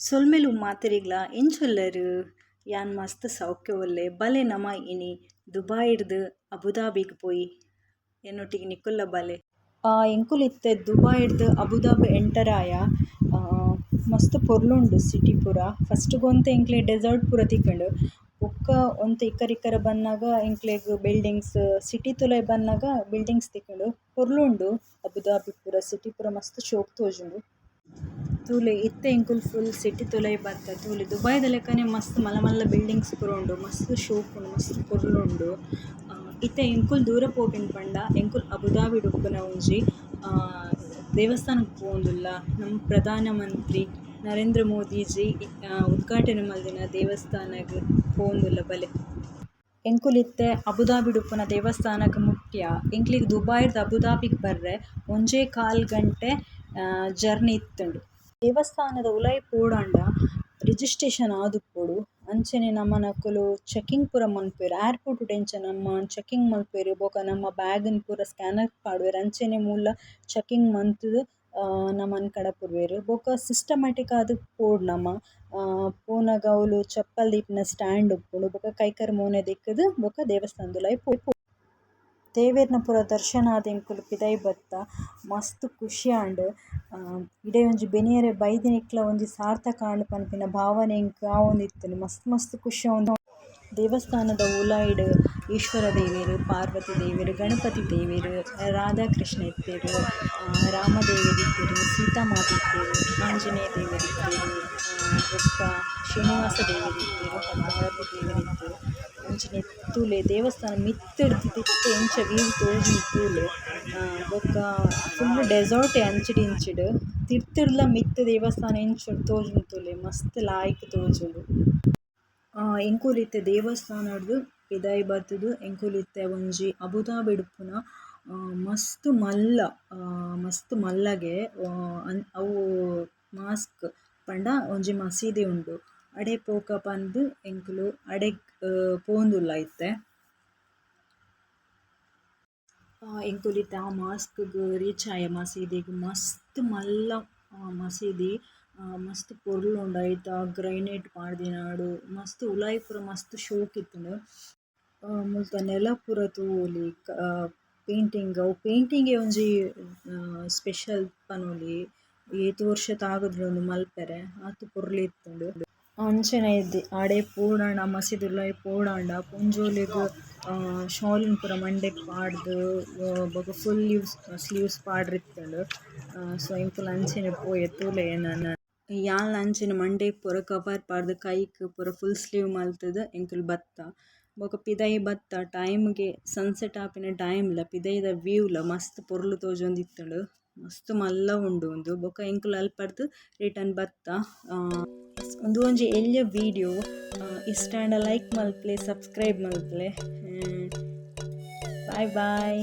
ಸೊಲ್ಮೆಲು ಮಾತಿರಿಗ್ಲ ಎಂಚೊಲ್ಲರು ಯಾನ್ ಮಸ್ತ್ ಸೌಖ್ಯ ಒಲ್ಲೆ ಬಲೆ ನಮ ಇನಿ ದುಬಾಯಿರ್ದು ಅಬುದಾಬಿಗ್ ಪೋಯಿ ಎನ್ನೊಟ್ಟಿಗೆ ನಿಕುಲ್ಲ ಬಲೆ ಎಂಕುಲಿತ್ತೆ ದುಬಾಯಿರ್ದು ಅಬುದಾಬಿ ಎಂಟರಾಯ ಮಸ್ತ್ ಪೊರ್ಲುಂಡು ಸಿಟಿ ಪೂರ ಫಸ್ಟ್ ಗೊಂತೆ ಎಂಕ್ಲೆ ಡೆಸರ್ಟ್ ಪೂರ ತಿಕ್ಕಂಡು ಬೊಕ್ಕ ಒಂತೆ ಇಕ್ಕರಿಕ್ಕರ ಬನ್ನಾಗ ಎಂಕ್ಲೆಗ್ ಬಿಲ್ಡಿಂಗ್ಸ್ ಸಿಟಿ ತುಲೆ ಬನ್ನಾಗ ಬಿಲ್ಡಿಂಗ್ಸ್ ತಿಕ್ಕಂಡು ಪೊರ್ಲುಂಡು ಅಬುದಾಬಿ ಪೂರ ಸಿಟಿ ಪೂರ ಮಸ್ತ್ ಶೋಕ್ ತೋಜುಂಡು. ತೂಲೆ ಇತ್ತೆ ಎಂಕುಲು ಫುಲ್ ಸಿಟಿ ತುಲೈ ಬತ್ತ ತೂಲೆ ದುಬೈದ ಲೆಕ್ಕನೆ ಮಸ್ತ್ ಮಲ್ಲ ಮಲ್ಲ ಬಿಲ್ಡಿಂಗ್ಸ್ ಪೂರ ಉಂಡು ಮಸ್ತ್ ಶೋಕ್ ಉಂಡು ಮಸ್ತ್ ಪೊರ್ಲುಂಡು. ಇತ್ತೆ ಎಂಕುಲು ದೂರ ಪೋಪಿನ ಪಂಡ ಎಂಕುಲು ಅಬುದಾಬಿಡ್ ಉಪ್ಪುನ ಒಂಜಿ ದೇವಸ್ಥಾನಕ್ಕೆ ಪೋವೊಂದುಲ್ಲ. ನಮ್ಮ ಪ್ರಧಾನ ಮಂತ್ರಿ ನರೇಂದ್ರ ಮೋದಿಜಿ ಉದ್ಘಾಟನೆ ಮಲ್ದಿನ ದೇವಸ್ಥಾನಗ್ ಪೋವೊಂದುಲ್ಲ ಬಲೆ. ಎಂಕುಲಿತ್ತೆ ಅಬುದಾಬಿಡ್ ಉಪ್ಪುನ ದೇವಸ್ಥಾನಗ್ ಮುಟ್ಯ ಎಂಕ್ಲಿಗ್ ದುಬಾಯಿರ್ದು ಅಬುದಾಬಿಗ್ ಬರ್ರೆ 1.25 ಗಂಟೆ ಜರ್ನಿ ಇತ್ತುಂಡು. ದೇವಸ್ಥಾನದ ಉಲಾಯಿ ಪೋಡಾಂಡ ರಿಜಿಸ್ಟ್ರೇಷನ್ ಆದುಪ್ಪೊಡು ಅಂಚನೆ ನಮ್ಮನಕುಲು ಚೆಕಿಂಗ್ ಪೂರ ಮನ್ಪುವೆರ್. ಏರ್‌ಪೋರ್ಟುಡ್ ಎಂಚ ನಮ್ಮ ಚೆಕಿಂಗ್ ಮನ್ಪುವೆರ್ ಬೊಕ ನಮ್ಮ ಬ್ಯಾಗ್‌ನ್ ಪೂರ ಸ್ಕ್ಯಾನರ್ ಪಾಡ್ವೆರ್ ಅಂಚನೆ ಮೂಲ ಚೆಕಿಂಗ್ ಮಂತುದು ನಮ್ಮನ್ ಕಡಪುವೆರ್. ಬೊಕ ಸಿಸ್ಟಮ್ಯಾಟಿಕ್ ಆದ್ ಪೋಡ್ ನಮ ಪೋನಗ ಅವ್ಲು ಚಪ್ಪಲ್ ದೀಪಿನ ಸ್ಟ್ಯಾಂಡ್ ಉಪ್ಪುಂಡು ಬೊಕ ಕೈಕರ್ ಮೋನೆ ದಿಕ್ಕುದು ಬೊಕ ದೇವಸ್ಥಾನದ ಉಲಾಯಿ ದೇವೆರ್ನ ಪೂರ ದರ್ಶನ ಆದ್ ಎಂಕುಲು ಪಿದೈ ಬತ್ತ ಮಸ್ತ್ ಖುಷಿ ಆಂಡ್ ಇಡೀ ಒಂಜಿ ಬೆನಿಯರೆ ಬೈದಿನಿಕ್ಲ ಒಂಜಿ ಸಾರ್ಥಕ ಆಂಡ್ ಪನ್ಪಿನ ಭಾವನೆ ಎಂಕ್ ಆವೊಂದಿತ್ತುಂಡು ಮಸ್ತ್ ಮಸ್ತ್ ಖುಷಿ ಆವೊಂದು. ದೇವಸ್ಥಾನದ ಉಲಾಯಿಡ್ ಈಶ್ವರ ದೇವೆರ್, ಪಾರ್ವತಿ ದೇವೆರ್, ಗಣಪತಿ ದೇವೆರ್, ರಾಧಾಕೃಷ್ಣ ಇತ್ತೆರ್, ರಾಮದೇವೆರ್ ಇತ್ತೆರ್, ಸೀತಾಮಾತೆ ಇತ್ತೆರ್, ಆಂಜನೇಯ ದೇವೆರ್ ಇತ್ತೆರ್, ಬೊಕ್ಕ ಶ್ರೀನಿವಾಸ ದೇವೆರ್ ಇತ್ತೆರ್, ಪದ್ಮಾವತಿ ದೇವೆರ್ ಇತ್ತೆರ್. ಅಂಚನೆ ತೂಲೆ ದೇವಸ್ಥಾನ ಮಿತ್ತುರ್ದು ತಿರ್ತ್ ಎಂಚ ವ್ಯೂ ತೋಜುಂಡು ತೂಲೆ ಬೊಕ್ಕ ಫುಲ್ ಡೆಸರ್ಟೇ ಅಂಚಿಡ್ ಇಂಚಿಡ್ ತಿರ್ತುರ್ಲ ಮಿತ್ತ್ ದೇವಸ್ಥಾನ ಎಂಚ ತೋಜುಂಡು ತೂಲೆ ಮಸ್ತ್ ಲಾಯ್ಕ್ ತೋಜುಂಡು. ಎಂಕುಲಿತ್ತೆ ದೇವಸ್ಥಾನಡ್ದು ಪಿದೈ ಬತ್ತುದು ಎಂಕುಲಿತ್ತೆ ಒಂಜಿ ಅಬುದಾಬಿಡ್ ಉಪ್ಪುನ ಮಸ್ತ್ ಮಲ್ಲಗೆ ಅವು ಮಾಸ್ಕ್ ಪಂಡ ಒಂಜಿ ಮಸೀದಿ ಉಂಡು ಅಡೆ ಪೋಕ ಪಂದ್ ಎಂಕುಲು ಅಡೆಗ್ ಪೋವೊಂದುಲ್ಲ ಇತ್ತೆ. ಎಂಕುಲಿತ್ತೆ ಆ ಮಾಸ್ಕ್‌ಗ್ ರೀಚ್ ಆಯ ಮಸೀದಿಗ್ ಮಸ್ತ್ ಮಲ್ಲ ಮಸೀದಿ ಮಸ್ತ್ ಪೊರ್ಲುಂಡು ಐತ ಗ್ರೈನೇಟ್ ಪಾಡ್ದಿನಾಡ್ ಮಸ್ತ್ ಉಲಾಯಿ ಪೂರ ಮಸ್ತ್ ಶೋಕ್ ಇತ್ತುಂಡು. ಮುಲ್ಪ ನೆಲ ಪೂರ ತೂವೊಲಿ ಪೇಂಟಿಂಗ್ ಅವು ಪೇಂಟಿಂಗೇ ಒಂಜಿ ಸ್ಪೆಷಲ್ ಪನೊಲಿ ಏತ್ ವರ್ಷ ತಾಗುದಿಲೊಂದು ಮಲ್ಪೆರೆ ಆತ್ ಪೊರ್ಲು ಇತ್ತುಂಡು. ಅಂಚನೆ ಆಡೆ ಪೋಡಾಂಡ ಮಸೀದಿ ಉಲಾಯಿ ಪೋಡಾಂಡ ಪೊಂಜೋವುಲೆಗ್ ಶಾಲ್ನ್ ಪೂರ ಮಂಡೆಗ್ ಪಾಡ್ದ್ ಬೊಕ ಫುಲ್ ಸ್ಲೀವ್ಸ್ ಪಾಡ್ರೆ ಸೊ ಎಂಕುಲು ಅಂಚನೆ ಪೋಯೆ ತೂಲೆನ ಯಾನ್ಲ ಅಂಚನೆ ಮಂಡೆಗ್ ಪೂರ ಕವರ್ ಪಾಡ್ದ್ ಕೈಕ್ ಪೂರ ಫುಲ್ ಸ್ಲೀವ್ ಮಲ್ತುದು ಎಂಕುಲು ಬತ್ತ. ಬೊಕ ಪಿದೈ ಬತ್ತ ಟೈಮ್‌ಗೆ ಸನ್ಸೆಟ್ ಆಪಿನ ಟೈಮ್‌ಲ ಪಿದೈದ ವ್ಯೂಲ ಮಸ್ತ್ ಪೊರ್ಲು ತೋಜೊಂದಿತ್ತುಂಡು ಮಸ್ತ್ ಮಲ್ಲ ಉಂಡು ಉಂದು ಬೊಕ ಎಂಕುಲು ಅಲ್ಪರ್ದ್ ರಿಟರ್ನ್ ಬತ್ತ. ಉಂದು ಒಂಜಿ ಎಲ್ಯ ವೀಡಿಯೋ ಇಷ್ಟ ಆಂಡ ಲೈಕ್ ಮಲ್ಪಲೆ ಸಬ್ಸ್ಕ್ರೈಬ್ ಮಲ್ಪಲೆ. ಬಾಯ್ ಬಾಯ್.